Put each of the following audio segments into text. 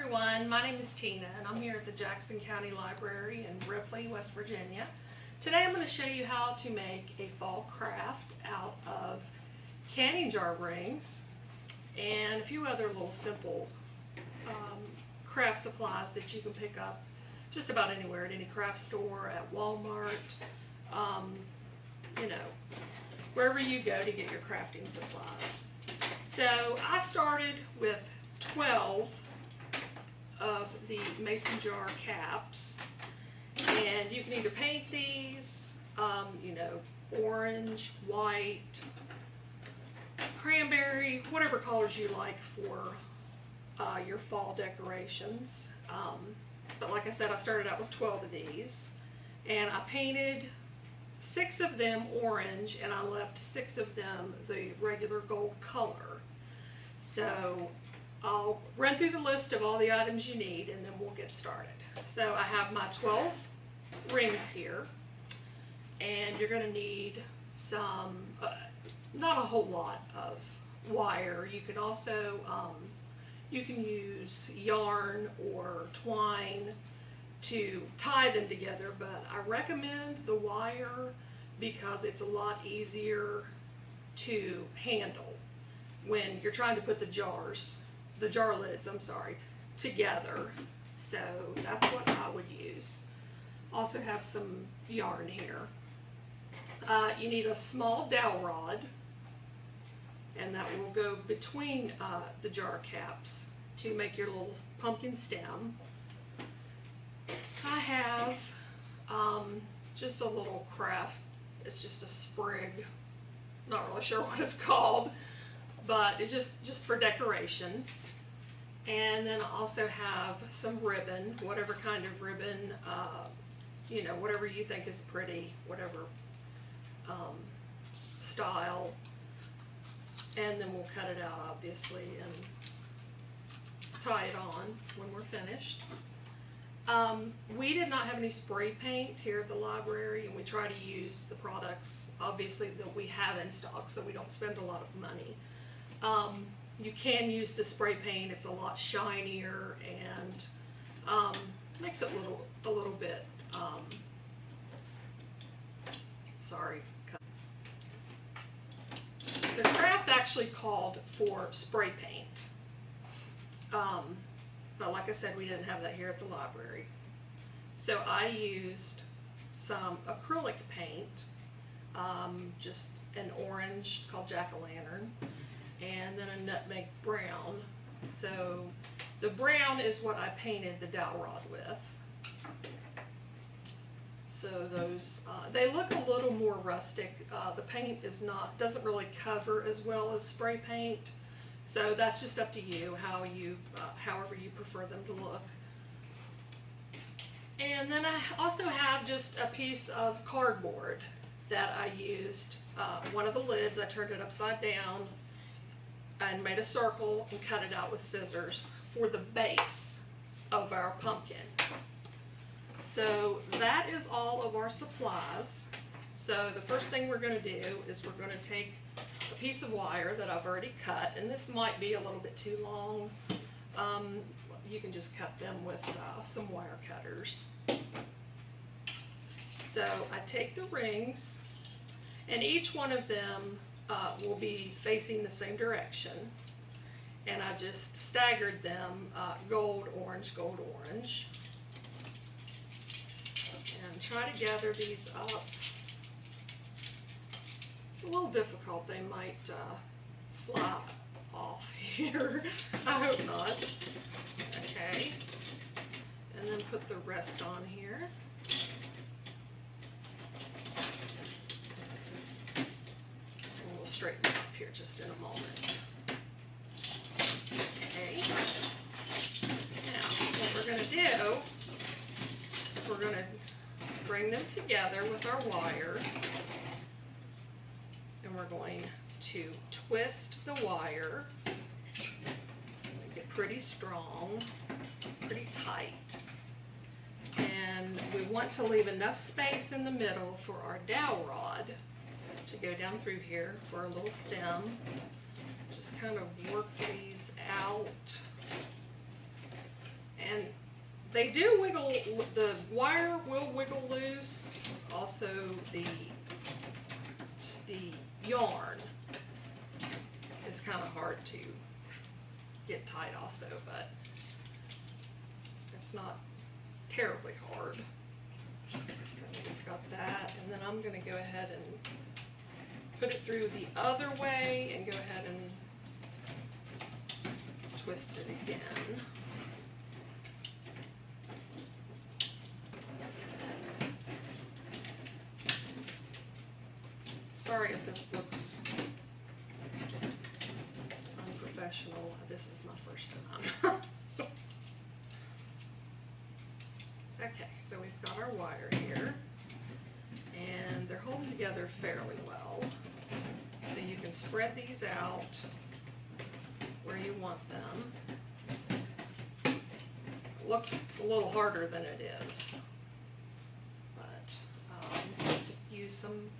everyone, my name is Tina and I'm here at the Jackson County Library in Ripley, West Virginia. Today I'm going to show you how to make a fall craft out of canning jar rings and a few other little simple craft supplies that you can pick up just about anywhere, at any craft store, at Walmart, you know, wherever you go to get your crafting supplies. So I started with 12 of the mason jar caps, and you can either paint these, you know, orange, white, cranberry, whatever colors you like for your fall decorations. But like I said, I started out with 12 of these, and I painted 6 of them orange, and I left 6 of them the regular gold color. So I'll run through the list of all the items you need and then we'll get started. So I have my 12 rings here, and you're going to need some, not a whole lot of wire. You can also, you can use yarn or twine to tie them together, but I recommend the wire because it's a lot easier to handle when you're trying to put the jar lids, together. So that's what I would use. Also have some yarn here. You need a small dowel rod, and that will go between the jar caps to make your little pumpkin stem. I have just a little craft, it's just a sprig, not really sure what it's called, but it's just for decoration. And then I also have some ribbon, whatever kind of ribbon, you know, whatever you think is pretty, whatever style. And then we'll cut it out, obviously, and tie it on when we're finished. We did not have any spray paint here at the library, and we try to use the products, obviously, that we have in stock, so we don't spend a lot of money. You can use the spray paint. It's a lot shinier and makes it a little bit, sorry. The craft actually called for spray paint, but like I said, we didn't have that here at the library. So I used some acrylic paint, just an orange, it's called jack-o'-lantern, and then a nutmeg brown. So the brown is what I painted the dowel rod with. So those, they look a little more rustic. The paint doesn't really cover as well as spray paint. So that's just up to you, however you prefer them to look. And then I also have just a piece of cardboard that I used. One of the lids, I turned it upside down and made a circle and cut it out with scissors for the base of our pumpkin. So that is all of our supplies. So the first thing we're going to do is we're going to take a piece of wire that I've already cut, and this might be a little bit too long. You can just cut them with some wire cutters. So I take the rings, and each one of them will be facing the same direction, and I just staggered them, gold, orange, gold, orange, and try to gather these up. It's a little difficult. They might fly off here. I hope not. Okay, and then put the rest on here. Straighten it up here just in a moment. Okay. Now, what we're going to do is we're going to bring them together with our wire, and we're going to twist the wire, make it pretty strong, pretty tight. And we want to leave enough space in the middle for our dowel rod to go down through here for a little stem. Just kind of work these out they do wiggle, the wire will wiggle loose. Also the yarn is kind of hard to get tight also, but it's not terribly hard. So we've got that, and then I'm going to go ahead and put it through the other way and go ahead and twist it again. Sorry if this looks unprofessional. This is my first time. Okay, so we've got our wire here, and they're holding together fairly well. So you can spread these out where you want them. It looks a little harder than it is, but to use some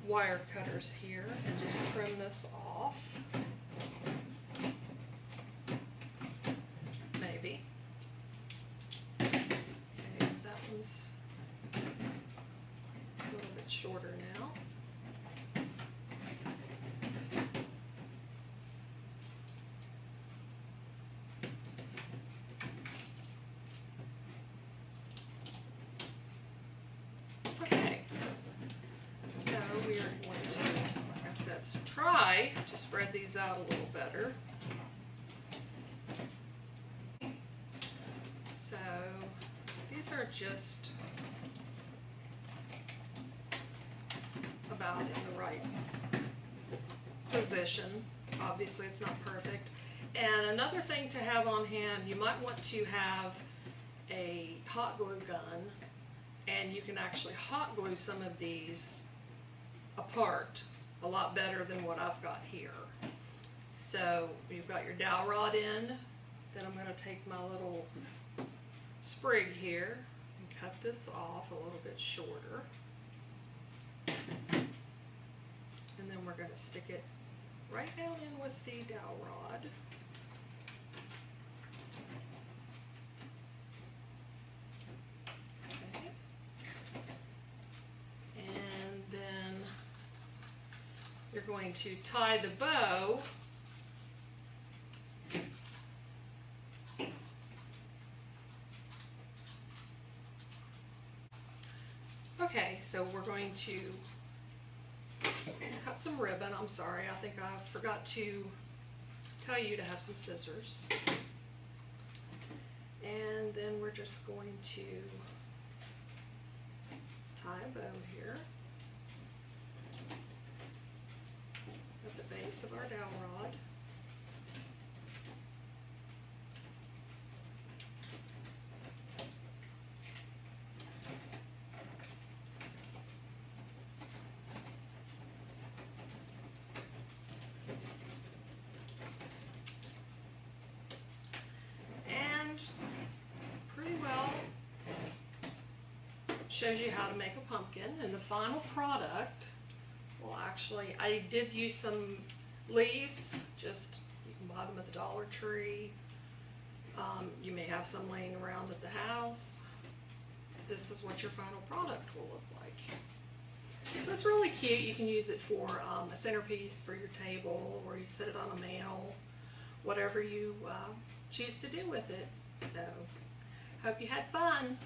wire cutters here and just trim this off. Maybe. Okay, that one's a little bit shorter now. Okay, so we are going to, like I said, try to spread these out a little better. So these are just about in the right position. Obviously it's not perfect. And another thing to have on hand, you might want to have a hot glue gun, and you can actually hot glue some of these apart a lot better than what I've got here. So you've got your dowel rod in, then I'm going to take my little sprig here and cut this off a little bit shorter. And then we're going to stick it right down in with the dowel rod. Okay. And then you're going to tie the bow Okay, so we're going to cut some ribbon. I'm sorry, I think I forgot to tell you to have some scissors. And then we're just going to tie a bow here at the base of our dowel rod. Shows you how to make a pumpkin, and the final product will actually, I did use some leaves, just you can buy them at the Dollar Tree. You may have some laying around at the house. This is what your final product will look like. So it's really cute. You can use it for a centerpiece for your table, or you set it on a mantle, whatever you choose to do with it. So hope you had fun.